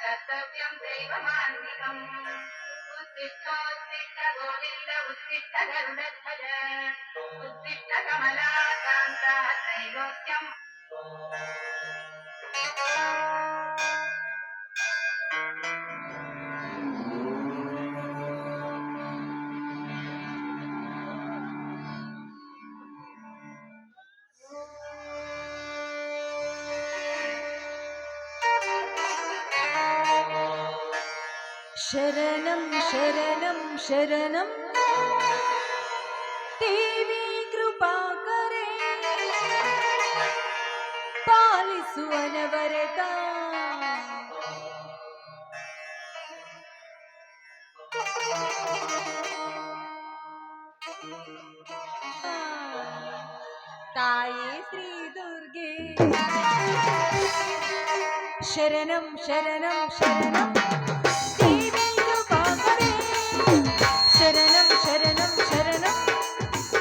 कर्तव्यं दैवमान्विकम् उत्तिष्ठोत्तिष्ठ गोविन्द उत्तिष्ठ गरुडध्वज उत्तिष्ठ कमलाकान्त त्रैलोक्यम् शरणं शरणं शरणं देवी कृपा करे पालिसु अनवरत ताये श्री दुर्गे शरणं शरणं शरणं शरणं शरणं शरणं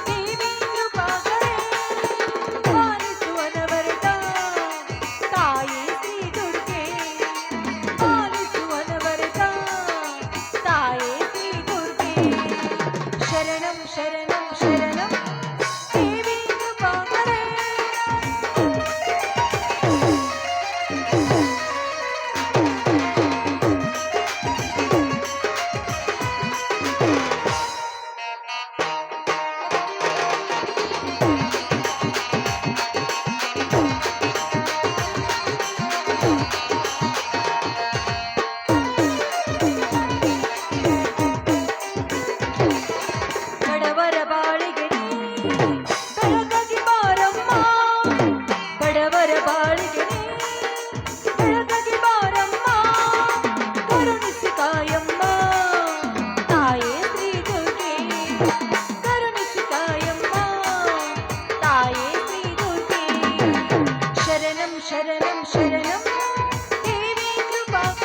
देवी कृपा करे पालिसु अनवरत ताये श्री दुर्गे पालिसु अनवरत ताये श्री दुर्गे शरणं शरणं शरणं देवी कृपा करे शरणं शरणं देवी कृपा करे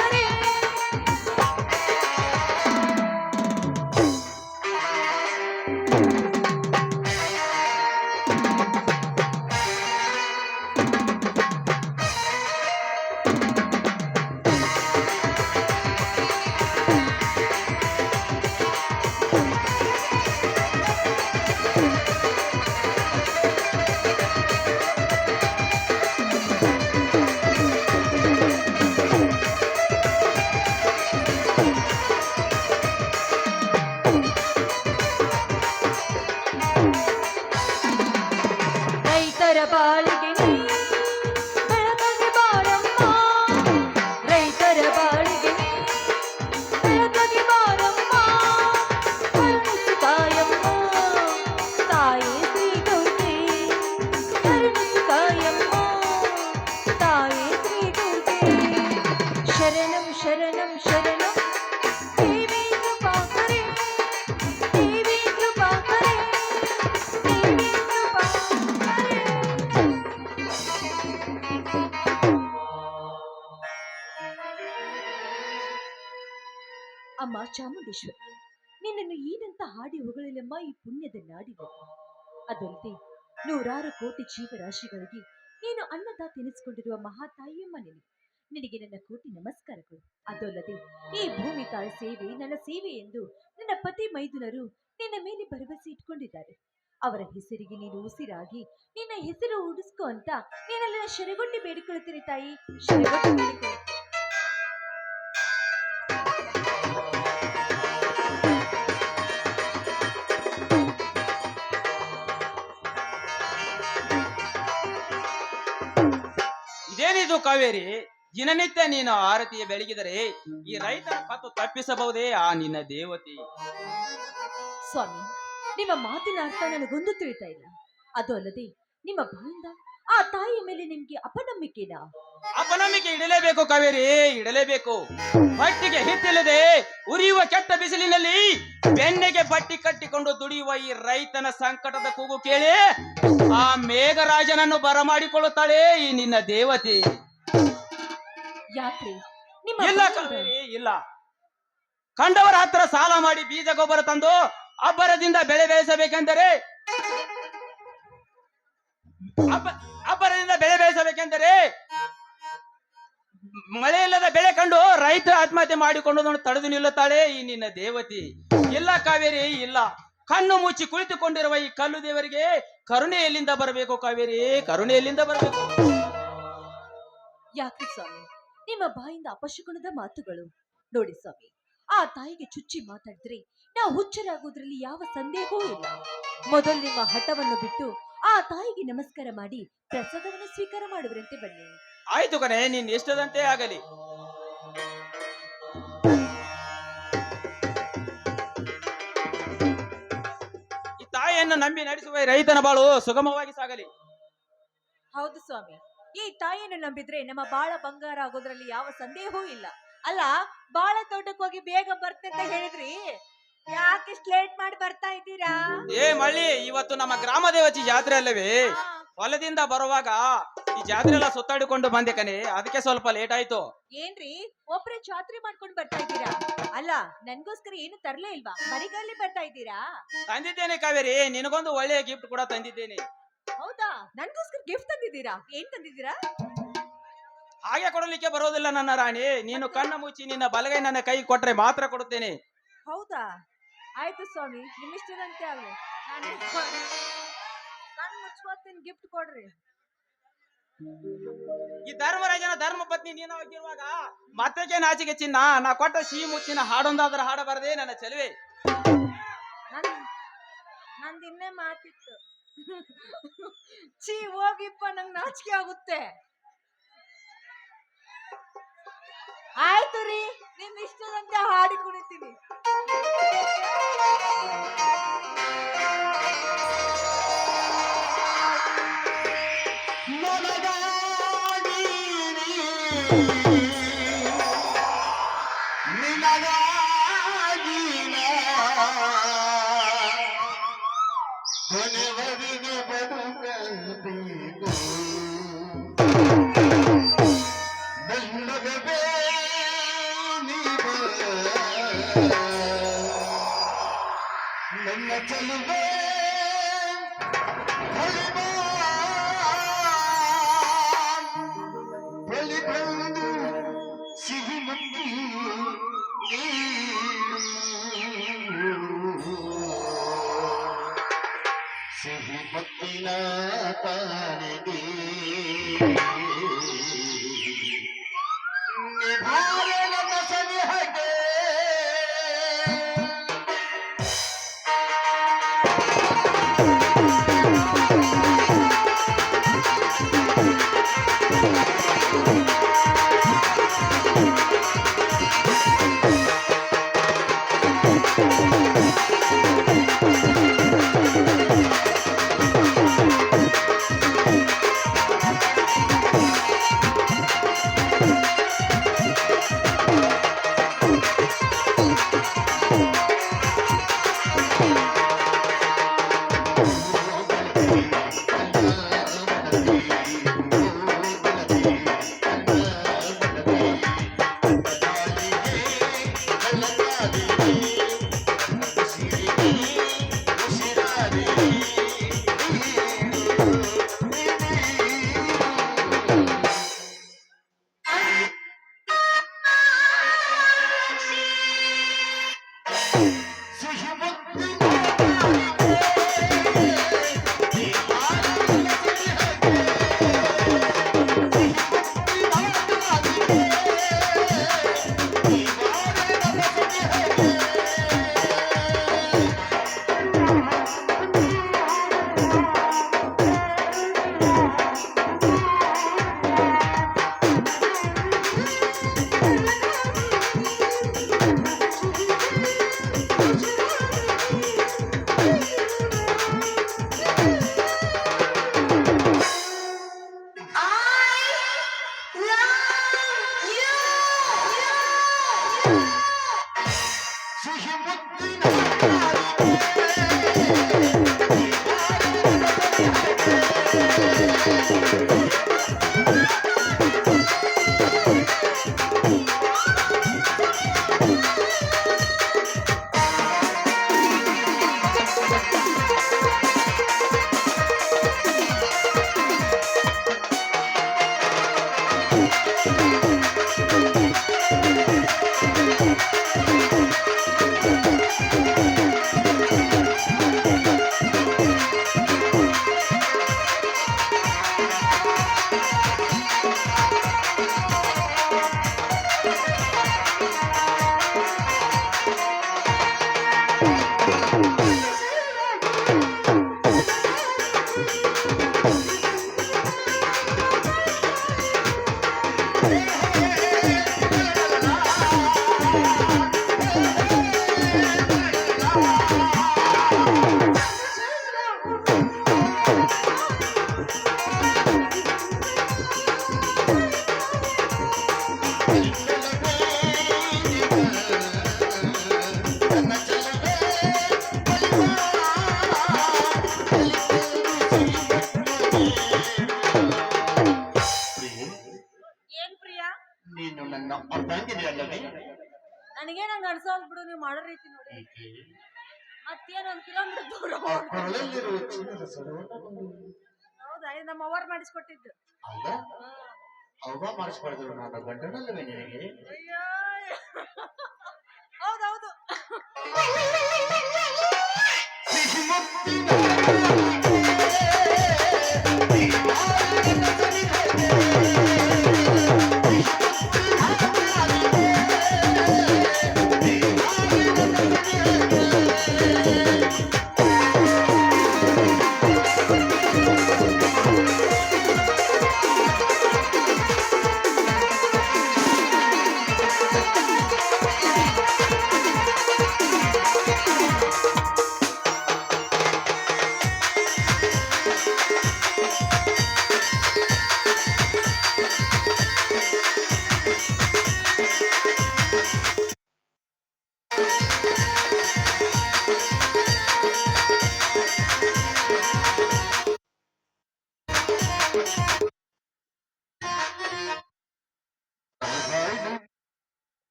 ರೈತರ ಬಾಳಿಗೆ ಬೆಳಕಗೆ ಬಾರಮ್ಮ ರೈತರ ಬಾಳಿಗೆ ಬೆಳಕಗೆ ಬಾರಮ್ಮ ಕರುಣಿಸು ತಾಯಮ್ಮ ತಾಯೇ ಶ್ರೀ ದುರ್ಗೆ ಕರುಣಿಸು ತಾಯಮ್ಮ ತಾಯೇ ಶ್ರೀ ದುರ್ಗೆ ಶರಣಂ ಶರಣಂ ಶರಣಂ ದೇವಿ ಕೃಪಾ करे देवी कृपा करे देवी कृपा करे ಅಮ್ಮ ಚಾಮುಂಡೇಶ್ವರಿ ನಿನ್ನನ್ನು ಏನಂತ ಹಾಡಿ ಹೊಗಳಲಮ್ಮ ಈ ಪುಣ್ಯದ ನಾಡಿನಲ್ಲಿ ಅದಲ್ಲದೆ ನೂರಾರು ಕೋಟಿ ಜೀವರಾಶಿಗಳಿಗೆ ನೀನು ಅನ್ನದಾತೆನಿಸಿಕೊಂಡಿರುವ ಮಹಾತಾಯಿಯಮ್ಮ ನಿನಗೆ ನನ್ನ ಕೋಟಿ ನಮಸ್ಕಾರಗಳು ಅದಲ್ಲದೆ ಈ ಭೂಮಿ ತಾಯಿ ಸೇವೆ ನನ್ನ ಸೇವೆ ಎಂದು ನನ್ನ ಪತಿ ಮೈದುನರು ನಿನ್ನ ಮೇಲೆ ಭರವಸೆ ಇಟ್ಕೊಂಡಿದ್ದಾರೆ ಅವರ ಹೆಸರಿಗೆ ನೀನು ಉಸಿರಾಗಿ ನಿನ್ನ ಹೆಸರು ಉಡಿಸ್ಕೊ ಅಂತ ನೀನೆಲ್ಲ ಶರಗೊಂಡಿ ಬೇಡಿಕೊಳ್ಳುತ್ತೀನಿ ತಾಯಿ ಶರಗೊಂಡಿ ಬೇಡಿಕೊಳ್ಳು ಆಯ್ತು ಕಾವೇರಿ, ದಿನನಿತ್ಯ ನೀನು ಆರತಿಯ ಬೆಳಗಿದರೆ ಈ ರೈತರ ಕತ್ತು ತಪ್ಪಿಸಬಹುದೇ ಆ ನಿನ್ನ ದೇವತೆ? ಸ್ವಾಮಿ, ನಿಮ್ಮ ಮಾತಿನ ಅರ್ಥ ನನಗೊಂದು ತಿಳಿತಾ ಇಲ್ಲ. ಅದು ಅಲ್ಲದೆ ನಿಮ್ಮ ಬಾಯಿಂದ ಆ ತಾಯಿಯ ಮೇಲೆ ನಿಮ್ಗೆ ಅಪನಂಬಿಕೆನಾ? ಅಪನಂಬಿಕೆ ಇಡಲೇಬೇಕು ಕಾವೇರಿ, ಇಡಲೇಬೇಕು. ಪಟ್ಟಿಗೆ ಹಿಟ್ಟಿಲ್ಲದೆ ಉರಿಯುವ ಕೆಟ್ಟ ಬಿಸಿಲಿನಲ್ಲಿ ಬೆನ್ನೆಗೆ ಪಟ್ಟಿ ಕಟ್ಟಿಕೊಂಡು ದುಡಿಯುವ ಈ ರೈತನ ಸಂಕಟದ ಕೂಗು ಕೇಳಿ ಆ ಮೇಘರಾಜನನ್ನು ಬರಮಾಡಿಕೊಳ್ಳುತ್ತಾಳೆ ಈ ನಿನ್ನ ದೇವತೆ. ಯಾಕ್ರಿ ನಿಮ್ಮ ಇಲ್ಲ ಬಾಯಿಂದ- ಕಾವೇರಿ, ಇಲ್ಲ. ಕಂಡವರ ಹತ್ರ ಸಾಲ ಮಾಡಿ ಬೀಜ ಗೊಬ್ಬರ ತಂದು ಅಬ್ಬರದಿಂದ ಬೆಳೆ ಬೆಳೆಸಬೇಕೆಂದರೆ ಅಬ್ಬರದಿಂದ ಬೆಳೆ ಬೆಳೆಸಬೇಕೆಂದರೆ ಮಳೆ ಇಲ್ಲದ ಬೆಳೆ ಕಂಡು ರೈತ ಆತ್ಮಹತ್ಯೆ ಮಾಡಿಕೊಂಡು ತಡೆದು ನಿಲ್ಲುತ್ತಾಳೆ ಈ ನಿನ್ನ ದೇವತೆ. ಇಲ್ಲ ಕಾವೇರಿ, ಇಲ್ಲ. ಕಣ್ಣು ಮುಚ್ಚಿ ಕುಳಿತುಕೊಂಡಿರುವ ಈ ಕಲ್ಲು ದೇವರಿಗೆ ಕರುಣೆ ಎಲ್ಲಿಂದ ಬರಬೇಕು ಕಾವೇರಿ, ಕರುಣೆ ಎಲ್ಲಿಂದ ಬರಬೇಕು? ಯಾಕ್ರಿ ಸ್ವಾಮಿ ನಿಮ್ಮ ಬಾಯಿಂದ ಅಪಶಕುನದ ಮಾತುಗಳು? ನೋಡಿ ಸ್ವಾಮಿ, ಆ ತಾಯಿಗೆ ಚುಚ್ಚಿ ಮಾತಾಡಿದ್ರೆ ನಾವು ಹುಚ್ಚರಾಗುವುದರಲ್ಲಿ ಯಾವ ಸಂದೇಹವೂ ಇಲ್ಲ. ಮೊದಲು ನಿಮ್ಮ ಹಠವನ್ನು ಬಿಟ್ಟು ಆ ತಾಯಿಗೆ ನಮಸ್ಕಾರ ಮಾಡಿ ಪ್ರಸಾದವನ್ನು ಸ್ವೀಕಾರ ಮಾಡುವರಂತೆ ಬನ್ನಿ. ಆಯ್ತು ಕಣೆ, ನೀನ್ ಇಷ್ಟದಂತೆ ಆಗಲಿ. ಈ ತಾಯಿಯನ್ನು ನಂಬಿ ನಡೆಸುವ ಈ ರೈತನ ಬಾಳು ಸುಗಮವಾಗಿ ಸಾಗಲಿ. ಹೌದು ಸ್ವಾಮಿ, ಈ ತಾಯಿಯನ್ನು ನಂಬಿದ್ರೆ ನಮ್ಮ ಬಾಳ ಬಂಗಾರ ಆಗೋದ್ರಲ್ಲಿ ಯಾವ ಸಂದೇಹವೂ ಇಲ್ಲ. ಅಲ್ಲ, ಬಾಳ ತೋಟಕ್ಕೆ ಹೋಗಿ ಬೇಗ ಬರ್ತೆ ಅಂತ ಹೇಳಿದ್ರಿ, ಯಾಕೆ ಲೇಟ್ ಮಾಡಿ ಬರ್ತಾ ಇದ್ದೀರಾ? ಏ ಮಳ್ಳಿ, ಇವತ್ತು ನಮ್ಮ ಗ್ರಾಮ ದೇವತೆ ಜಾತ್ರೆ ಅಲ್ಲವೇ? ಹೊಲದಿಂದ ಬರುವಾಗ ಈ ಜಾತ್ರೆ ಎಲ್ಲ ಸುತ್ತಾಡಿಕೊಂಡು ಬಂದೆ ಕಣೆ, ಅದಕ್ಕೆ ಸ್ವಲ್ಪ ಲೇಟ್ ಆಯ್ತು. ಏನ್ರಿ ಒಬ್ರೆ ಜಾತ್ರೆ ಮಾಡ್ಕೊಂಡು ಬರ್ತಾ ಇದ್ದೀರಾ? ಅಲ್ಲ, ನನ್ಗೋಸ್ಕರ ಏನು ತರ್ಲೇ ಇಲ್ವಾ? ಬರಿಗಾಲಿ ಬರ್ತಾ ಇದ್ದೀರಾ? ತಂದಿದ್ದೇನೆ ಕಾವೇರಿ, ನಿನಗೊಂದು ಒಳ್ಳೆಯ ಗಿಫ್ಟ್ ಕೂಡ ತಂದಿದ್ದೇನೆ. ಹೌದಾ? ನನ್ಗೋಸ್ಕರ ಗಿಫ್ಟ್ ತಂದಿದ್ದೀರಾ? ಏನ್ ತಂದಿದ್ದೀರಾ? ಹಾಗೆ ಕೊಡಲಿಕ್ಕೆ ಬರೋದಿಲ್ಲ ನನ್ನ ರಾಣಿ. ನೀನು ಕಣ್ಣು ಮುಚ್ಚಿ ನಿನ್ನ ಬಲಗೈ ನನ್ನ ಕೈ ಕೊಟ್ರೆ ಮಾತ್ರ ಕೊಡುತ್ತೇನೆ. ಹೌದಾ? ಆಯ್ತು ಸ್ವಾಮಿ, ನಿಮ್ಮಿಷ್ಟದಂತೆ ಆಗ್ಲಿ. ನಾನು ಕಣ್ಣು ಮುಚ್ಕೋತೀನಿ, ಗಿಫ್ಟ್ ಕೊಡ್ರಿ. ಈ ಧರ್ಮರಾಜನ ಧರ್ಮ ಪತ್ನಿ ನೀನು ಆಗಿರುವಾಗ ಮತ್ತಕ್ಕೆ ನಾಚಿಕೆ ಚಿನ್ನ? ನಾ ಕೊಟ್ಟ ಸಿಹಿ ಮುತ್ತಿನ ಹಾಡೊಂದಾದ್ರೆ ಹಾಡಬಾರದೆ ನನ್ನ ಚೆಲುವೆ? ನಂದಿನ್ನೇ ಮಾತಿತ್ತು. ಚೀ ಹೋಗಿಪ್ಪ, ನಂಗೆ ನಾಚಿಕೆ ಆಗುತ್ತೆ. ಆಯ್ತು ರೀ, ನಿಮ್ ಇಷ್ಟದಂತೆ ಹಾಡಿ ಕುಣಿತೀನಿ. ನನ್ನ ಚೆಲುವೆ ಬಳಿ ಬಂದು ಸಿಹಿ ಮಂದಿ ಸಿಹಿ ಮತ್ತಿನ ತಾನಿದೆ ನಿಭಾರಣ ಸನಿ ಹಾಗೆ ಏನ್ ಪ್ರಿಯಾ? ನೀನು ನನ್ನ ಅರ್ಧಾಂಗಿನಿ ಅಲ್ಲವೇ? ನನಗೇನಂಗ ಅನ್ಸೋದ್ ಬಿಡು, ನೀವು ಮಾಡೋ ರೀತಿ ನೋಡಿ. ಮತ್ತೇನ್ 1 ಕಿಲೋಮೀಟರ್ ದೂರ ಹೋಗ್ಬೇಕು. ಕೊರಳಲ್ಲಿರುವ ಚಿನ್ನದ ಸರೋವರ. ಹೌದಾ? ಇದು ನಮ್ಮ ಅವ್ವಾರು ಮಾಡಿಸ್ಕೊಟ್ಟಿದ್ದು. ಹೌದಾ? ಹೌದಾ ಮಾಡಿಸ್ಬಾರ್ದು ನನ್ನ ಗಂಡನಲ್ಲವೇ ನಿನಗೆ? ಅಯ್ಯೋ ಹೌದೌದು.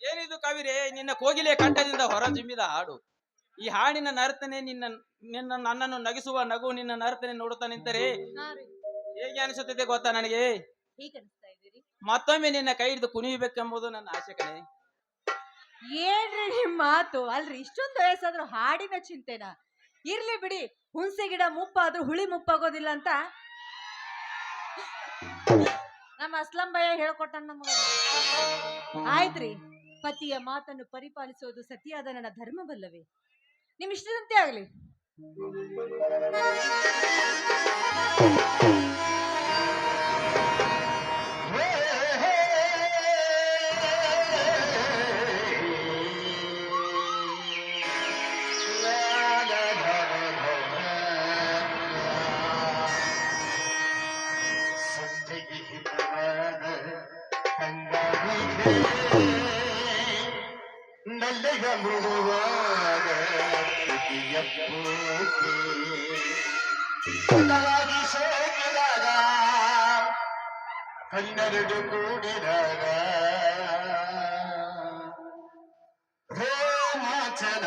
ಏನಿದು ಕಾವಿರಿ, ನಿನ್ನ ಕೋಗಿಲೆ ಕಂಠದಿಂದ ಹೊರಜಿಮ್ಮಿದ ಹಾಡು. ಈ ಹಾಡಿನ ನರ್ತನೆ ನನ್ನನ್ನು ನಗಿಸುವ ನಗು, ನಿನ್ನ ನರ್ತನೆ ನೋಡುತ್ತಾ ನಿಂತರೆ ಹೇಗೆ ಅನಿಸುತ್ತಿದೆ ಗೊತ್ತಾ ನನಗೆ? ಮತ್ತೊಮ್ಮೆ ನಿನ್ನ ಕೈ ಹಿಡಿದು ಕುಣಿಯಬೇಕೆಂಬುದು ನನ್ನ ಆಸೆ ಕಣೆ. ಏನ್ರಿ ನಿಮ್ ಮಾತು? ಅಲ್ರಿ, ಇಷ್ಟೊಂದು ವಯಸ್ಸಾದ್ರೂ ಹಾಡಿನ ಚಿಂತೆನಾ? ಇರ್ಲಿ ಬಿಡಿ, ಹುಣಸೆ ಗಿಡ ಮುಪ್ಪಾದ್ರೂ ಹುಳಿ ಮುಪ್ಪಾಗೋದಿಲ್ಲ ಅಂತ ನಮ್ಮ ಅಸ್ಲಂ ಭಯ್ಯ ಹೇಳ್ಕೊಟ್ಟ ನಮಗ. ಆಯ್ತ್ರಿ, ಪತಿಯ ಮಾತನ್ನು ಪರಿಪಾಲಿಸೋದು ಸತಿಯಾದ ನನ್ನ ಧರ್ಮವಲ್ಲವೇ? ನಿಮ್ ಇಷ್ಟದಂತೆ ಆಗ್ಲಿ. ಸಂಜೆಗೆ ಹಿತವಾದ ತಂಗಾಳಿಗೆ ನಲ್ಲೆಗ ಮೃದುವಾದ ತುಟಿಯ ಪೂಜೆ. ಕಲಾಗಿ ಸೋಕಿದಾಗ ಕಣ್ಣೆರಡು ಕೂಡಿದಾಗ ರೋಮಾಂಚನ.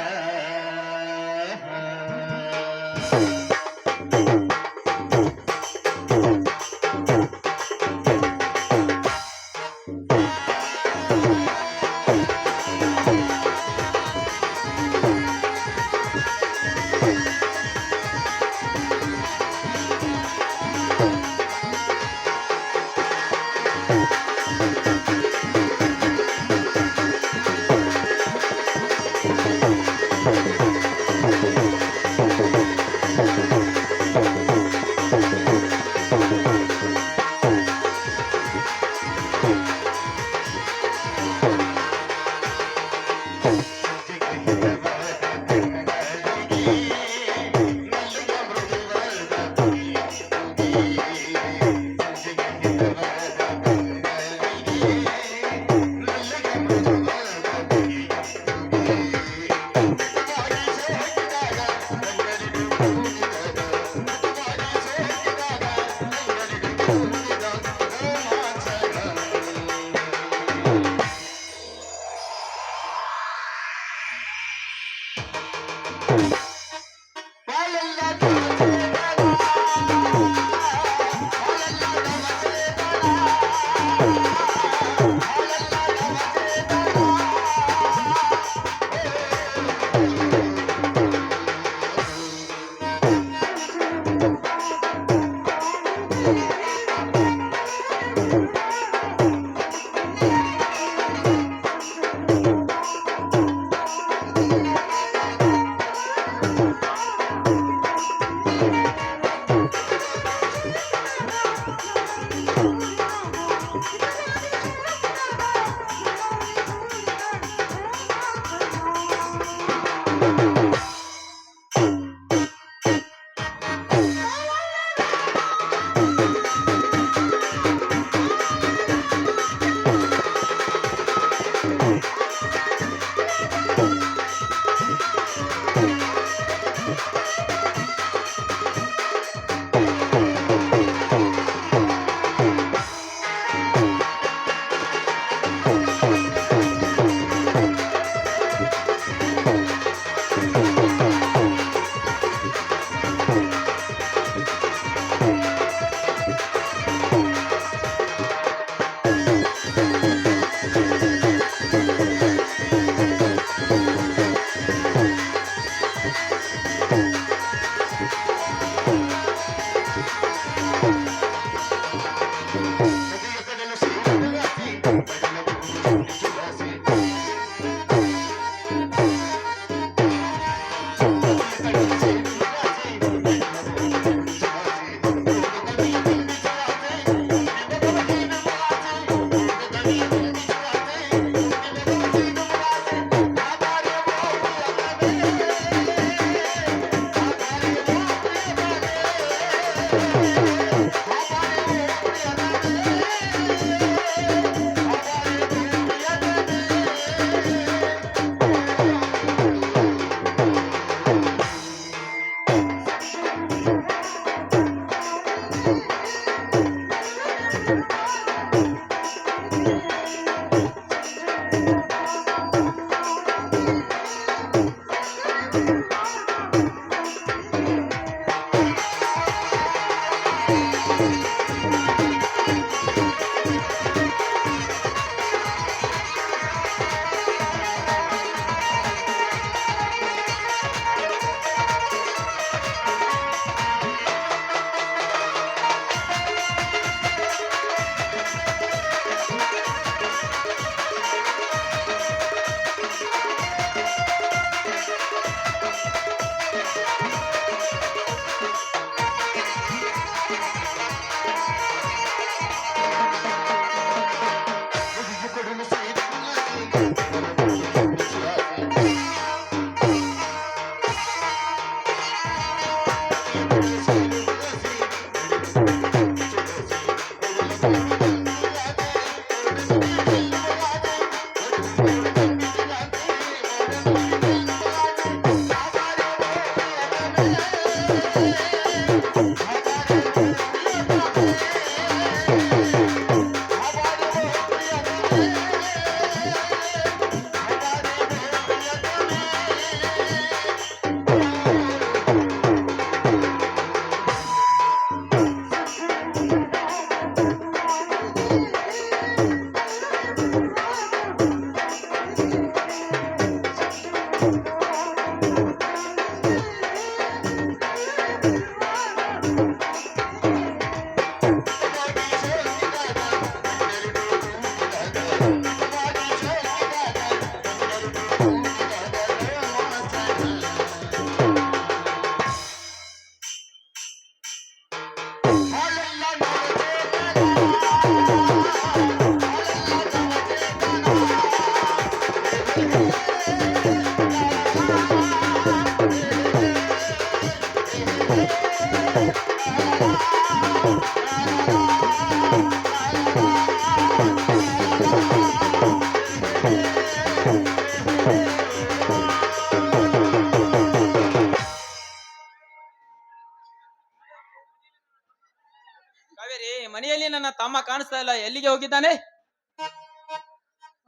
ಕಾವೇರಿ, ಮನೆಯಲ್ಲಿ ನನ್ನ ತಮ್ಮ ಕಾಣಿಸ್ತಾ ಇಲ್ಲ, ಎಲ್ಲಿಗೆ ಹೋಗಿದ್ದಾನೆ?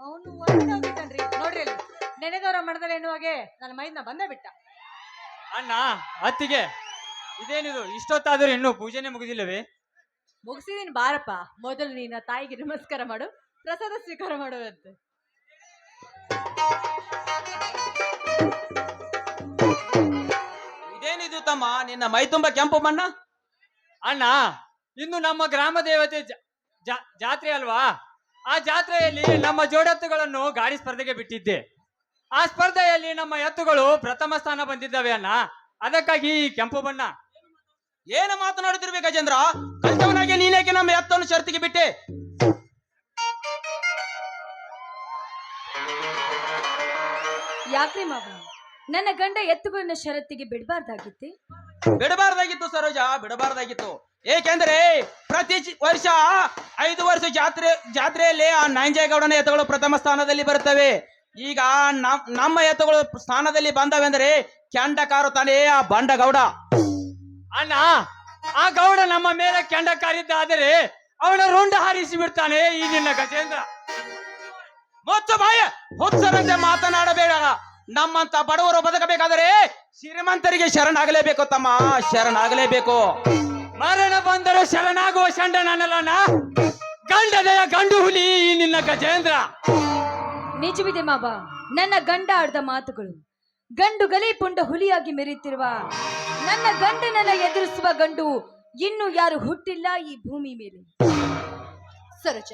ಅವನು ಹೋಗಿದ್ದಾನ್ರಿ. ನೋಡ್ರಿ ಅಲ್ಲಿ ನೆನೆದವರ ಮನದಲ್ಲಿ ಎನ್ನುವಾಗೆ ನನ್ನ ಮೈದ್ನ ಬಂದೇ ಬಿಟ್ಟ. ಅಣ್ಣ, ಅತ್ತಿಗೆ, ಇದೇನಿದು ಇಷ್ಟೊತ್ತಾದರೂ ಇನ್ನೂ ಪೂಜೆನೆ ಮುಗಿದಿಲ್ಲವೇ? ಮುಗಿಸಿದೀನಿ ಬಾರಪ್ಪ. ಮೊದಲು ನಿನ್ನ ತಾಯಿಗೆ ನಮಸ್ಕಾರ ಮಾಡು, ಪ್ರಸಾದ ಸ್ವೀಕಾರ ಮಾಡುವಂತೆ. ಇದೇನಿದು ತಮ್ಮ, ನಿನ್ನ ಮೈ ತುಂಬಾ ಕೆಂಪು ಬಣ್ಣ? ಅಣ್ಣ, ಇನ್ನು ನಮ್ಮ ಗ್ರಾಮ ದೇವತೆ ಜಾತ್ರೆ ಅಲ್ವಾ? ಆ ಜಾತ್ರೆಯಲ್ಲಿ ನಮ್ಮ ಜೋಡೆತ್ತುಗಳನ್ನು ಗಾಡಿ ಸ್ಪರ್ಧೆಗೆ ಬಿಟ್ಟಿದ್ದೆ. ಆ ಸ್ಪರ್ಧೆಯಲ್ಲಿ ನಮ್ಮ ಎತ್ತುಗಳು ಪ್ರಥಮ ಸ್ಥಾನ ಬಂದಿದ್ದಾವೆ ಅಣ್ಣ, ಅದಕ್ಕಾಗಿ ಈ ಕೆಂಪು ಬಣ್ಣ. ಏನು ಮಾತನಾಡುತ್ತಿರ್বে ಗಜೇಂದ್ರ? ಕಲ್ತವನಾಗಿ ನೀನೇಕೆ ನಮ್ಮ ಎತ್ತನ್ನು ಷರತ್ತಿಗೆ ಬಿಟ್ಟೆ? ಯಾಕ್ರಿ ಮಾವ, ನನ್ನ ಗಂಡ ಎತ್ತುಗಳನ್ನ ಷರತ್ತಿಗೆ ಬಿಡಬಾರ್ದಾಗಿತ್ತೆ? ಬಿಡಬಾರ್ದಾಗಿತ್ತು ಸರೋಜ, ಬಿಡಬಾರ್ದಾಗಿತ್ತು. ಏಕೆಂದ್ರೆ ಪ್ರತಿ ವರ್ಷ 5 ವರ್ಷ ಜಾತ್ರೆಯಲ್ಲಿ ಆ ನಂಜೇಗೌಡನ ಎತ್ತುಗಳು ಪ್ರಥಮ ಸ್ಥಾನದಲ್ಲಿ ಬರುತ್ತವೆ. ಈಗ ನಮ್ಮ ಎತ್ತುಗಳು ಸ್ಥಾನದಲ್ಲಿ ಬಂದವೆಂದರೆ ಕೆಂಡ ಕಾರುತ್ತಾನೆ ಆ ಬಂಡಗೌಡ. ಅಣ್ಣ, ಆ ಗೌಡ ನಮ್ಮ ಮೇಲೆ ಕೆಂಡ ಕಾರಿದ್ದಾದರೆ ಅವನ ರುಂಡ ಹಾರಿಸಿ ಬಿಡ್ತಾನೆ ಈ ನಿನ್ನ ಗಜೇಂದ್ರ. ಮುಚ್ಚು ಬಾಯ, ಹುಚ್ಚರಂತೆ ಮಾತನಾಡಬೇಡ. ನಮ್ಮಂತ ಬಡವರು ಬದುಕಬೇಕಾದರೆ ಶ್ರೀಮಂತರಿಗೆ ಶರಣಾಗಲೇಬೇಕು ತಮ್ಮ, ಶರಣಾಗಲೇಬೇಕು. ಮರಣ ಬಂದರೂ ಶರಣಾಗುವ ಶಂಡ ನನ್ನಲ್ಲ, ಗಂಡದೆಯ ಗಂಡು ಹುಲಿ ಈ ನಿನ್ನ ಗಜೇಂದ್ರ. ನಿಜವಿದೆ ಮಾವ, ನನ್ನ ಗಂಡ ಆಡ್ದ ಮಾತುಗಳು. ಗಂಡು ಗಲೀಪುಂಡ ಹುಲಿಯಾಗಿ ಮೆರೆಯುತ್ತಿರುವ ನನ್ನ ಗಂಡನನ್ನ ಎದುರಿಸುವ ಗಂಡು ಇನ್ನು ಯಾರು ಹುಟ್ಟಿಲ್ಲ ಈ ಭೂಮಿ ಮೇಲೆ. ಸರೋಜ,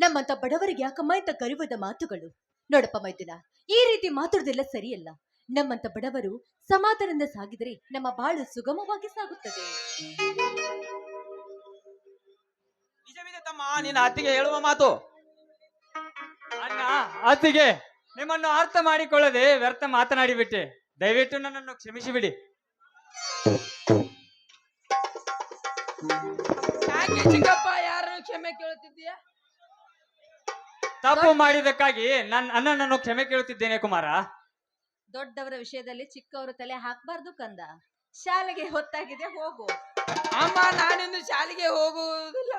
ನಮ್ಮಂತ ಬಡವರಿಗೆ ಯಾಕಮ್ಮ ಇಂತ ಗರಿವದ ಮಾತುಗಳು? ನೋಡಪ್ಪ ಮೈದುನ, ಈ ರೀತಿ ಮಾತಾಡೋದೆಲ್ಲ ಸರಿಯಲ್ಲ. ನಮ್ಮಂತ ಬಡವರು ಸಮಾಧಾನದಿಂದ ಸಾಗಿದರೆ ನಮ್ಮ ಬಾಳು ಸುಗಮವಾಗಿ ಸಾಗುತ್ತದೆ. ನಿಜವಿದೆ ತಮ್ಮ, ನಿನ್ನ ಅತ್ತಿಗೆ ಹೇಳುವ ಮಾತು. ಅಣ್ಣ, ಅತ್ತಿಗೆ, ನಿಮ್ಮನ್ನು ಅರ್ಥ ಮಾಡಿಕೊಳ್ಳದೆ ವ್ಯರ್ಥ ಮಾತನಾಡಿಬಿಟ್ಟೆ. ದಯವಿಟ್ಟು ನನ್ನನ್ನು ಕ್ಷಮಿಸಿಬಿಡಿ. ಚಿಕ್ಕಪ್ಪ, ಯಾರನ್ನು ಕ್ಷಮೆ ಕೇಳುತ್ತಿದ್ದೀಯ? ತಪ್ಪು ಮಾಡಿದಕ್ಕಾಗಿ ನನ್ನನ್ನು ಕ್ಷಮೆ ಕೇಳುತ್ತಿದ್ದೇನೆ ಕುಮಾರ. ದೊಡ್ಡವರ ವಿಷಯದಲ್ಲಿ ಚಿಕ್ಕವರು ತಲೆ ಹಾಕಬಾರ್ದು ಕಂದ. ಶಾಲೆಗೆ ಹೊತ್ತಾಗಿದೆ, ಹೋಗು. ಅಮ್ಮ, ನಾನಿಂದು ಶಾಲೆಗೆ ಹೋಗುವುದಿಲ್ಲ,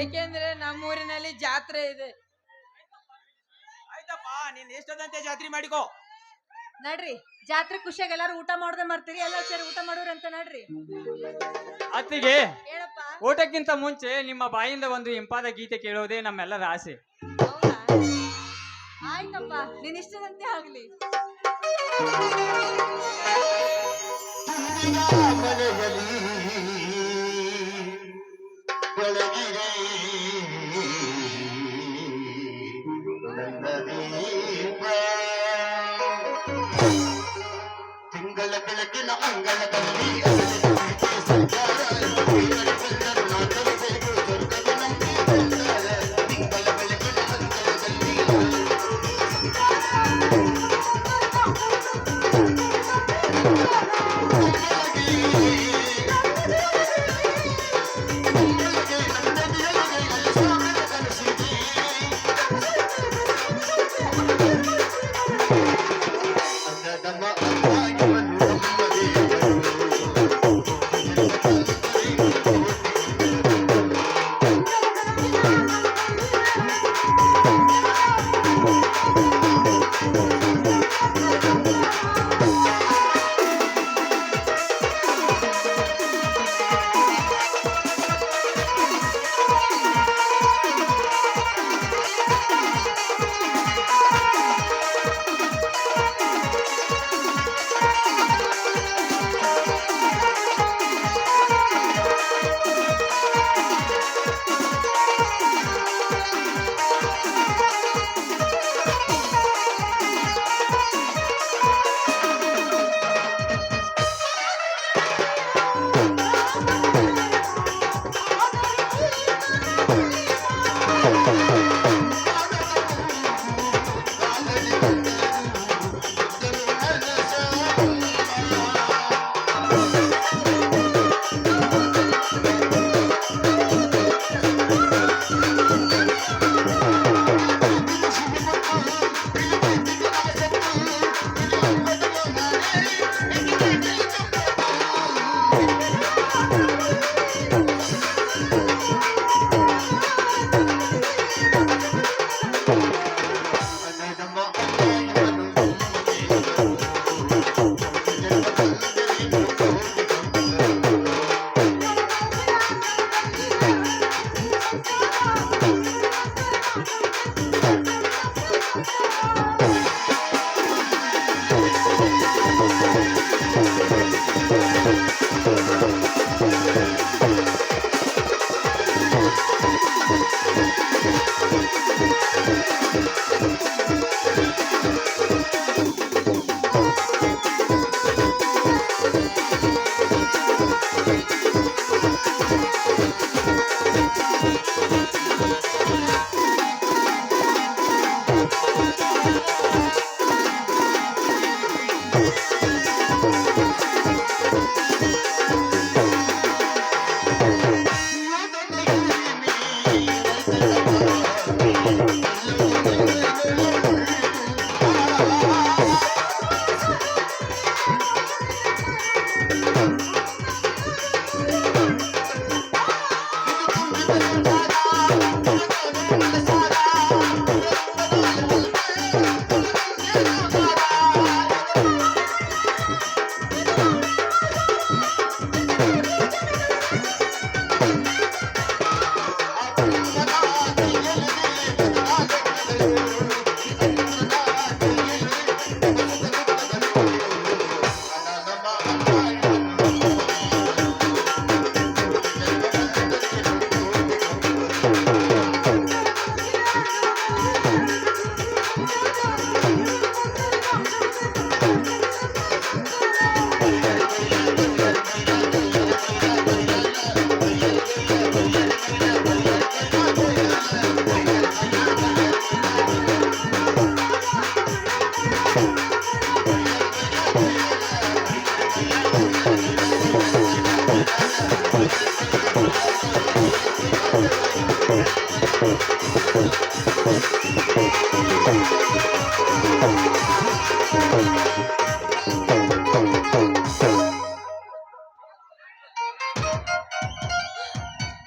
ಏಕೆಂದ್ರೆ ನಮ್ಮೂರಿನಲ್ಲಿ ಜಾತ್ರೆ ಇದೆ. ಆಯ್ತಪ್ಪ, ನೀನ್ ಇಷ್ಟದಂತೆ ಜಾತ್ರೆ ಮಾಡಿಕೋ. ನಡ್ರಿ, ಜಾತ್ರೆ ಖುಷಿಯಾಗಿ ಎಲ್ಲಾರು ಊಟ ಮಾಡ್ದೆ ಮಾಡ್ತೀರಿ, ಎಲ್ಲ ಸೇರಿ ಊಟ ಮಾಡೋರಂತ ನಡ್ರಿ. ಅತ್ತಿಗೆ, ಹೇಳಪ್ಪ. ಊಟಕ್ಕಿಂತ ಮುಂಚೆ ನಿಮ್ಮ ಬಾಯಿಂದ ಒಂದು ಇಂಪಾದ ಗೀತೆ ಕೇಳೋದೇ ನಮ್ಮೆಲ್ಲರ ಆಸೆ. ಹೌದಾ? ಆಯ್ತಪ್ಪ, ನಿನ್ ಇಷ್ಟದಂತೆ ಆಗ್ಲಿ. ತಿಂಗಳ ಬೆಳಕಿನ ಅಂಗಳದಲ್ಲಿ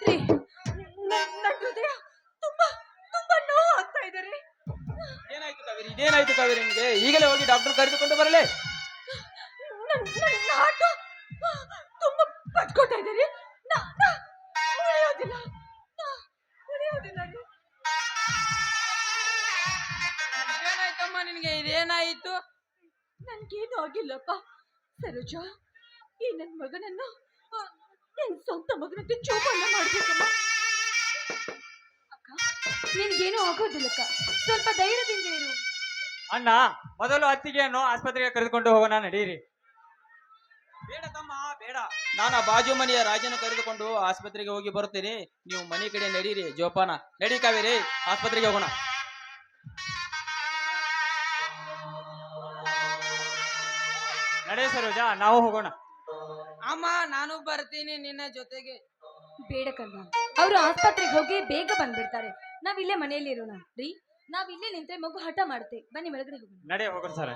ರೀ, ನನ್ನ ಹೃದಯ ತುಂಬಾ ತುಂಬಾ ನೋವು ಆಗ್ತಾ ಇದೆ ರೀ. ಇದೇನಾಯ್ತು ಕಾವೇರಿ ನಿಮಗೆ? ಈಗಲೇ ಹೋಗಿ ಡಾಕ್ಟರ್ ಕರೆದುಕೊಂಡು ಬರಲೇ? ನನ್ನ ಹಾರ್ಟ್ ತುಂಬಾ ಪಟ್ಕೋತಾ ಇದೆ ರೀ. ಉಳಿಯೋದಿಲ್ಲ, ಉಳಿಯೋದಿಲ್ಲ ರೀ. ಏನಾಯ್ತಮ್ಮ ನಿನ್ಗೆ? ಇದೇನಾಯ್ತು? ನನ್ಗೇನು ಆಗಿಲ್ಲಪ್ಪ. ಸರೋಜ, ಈ ನನ್ನ ಮಗನನ್ನು ನನ್ ಸ್ವಂತ ಮಗನಂತೆ ಚೋಪನ್ನ ಮಾಡ್ಬೇಕಮ್ಮ. ಅಕ್ಕ, ನಿನ್ಗೇನು ಆಗೋದಿಲ್ಲಕ್ಕ, ಸ್ವಲ್ಪ ಧೈರ್ಯದಿಂದ ಇರು. ಅಣ್ಣ, ಮೊದಲು ಅತ್ತಿಗೆಯನ್ನು ಆಸ್ಪತ್ರೆಗೆ ಕರೆದುಕೊಂಡು ಹೋಗೋಣ, ನಡೀರಿ. ಬೇಡ ತಮ್ಮ, ಬೇಡ. ನಾನು ಆ ಬಾಜು ಮನೆಯ ರಾಜನ ಕರೆದುಕೊಂಡು ಆಸ್ಪತ್ರೆಗೆ ಹೋಗಿ ಬರುತ್ತೇನೆ. ನೀವು ಮನೆ ಕಡೆ ನಡೀರಿ. ಜೋಪಾನ. ನಡಿ ಕಾವೇರಿ, ಆಸ್ಪತ್ರೆಗೆ ಹೋಗೋಣ. ನಡೆ ಸರೋಜ, ನಾವು ಹೋಗೋಣ. ಅಮ್ಮ, ನಾನು ಬರ್ತೀನಿ ನಿನ್ನ ಜೊತೆಗೆ. ಬೇಡ ಕಣ್ಣ, ಅವರು ಆಸ್ಪತ್ರೆಗೆ ಹೋಗಿ ಬೇಗ ಬಂದ್ಬಿಡ್ತಾರೆ. ನಾವಿಲ್ಲೇ ಮನೆಯಲ್ಲಿ ಇರೋಣ ರೀ. ನಾವಿಲ್ಲೇ ನಿಂತ್ರೆ ಮಗು ಹಠ ಮಾಡುತ್ತೆ. ಬನ್ನಿ ಒಳಗಡೆ ಹೋಗೋಣ. ನಡೆ ಹೋಗೋಣ ಸರ್.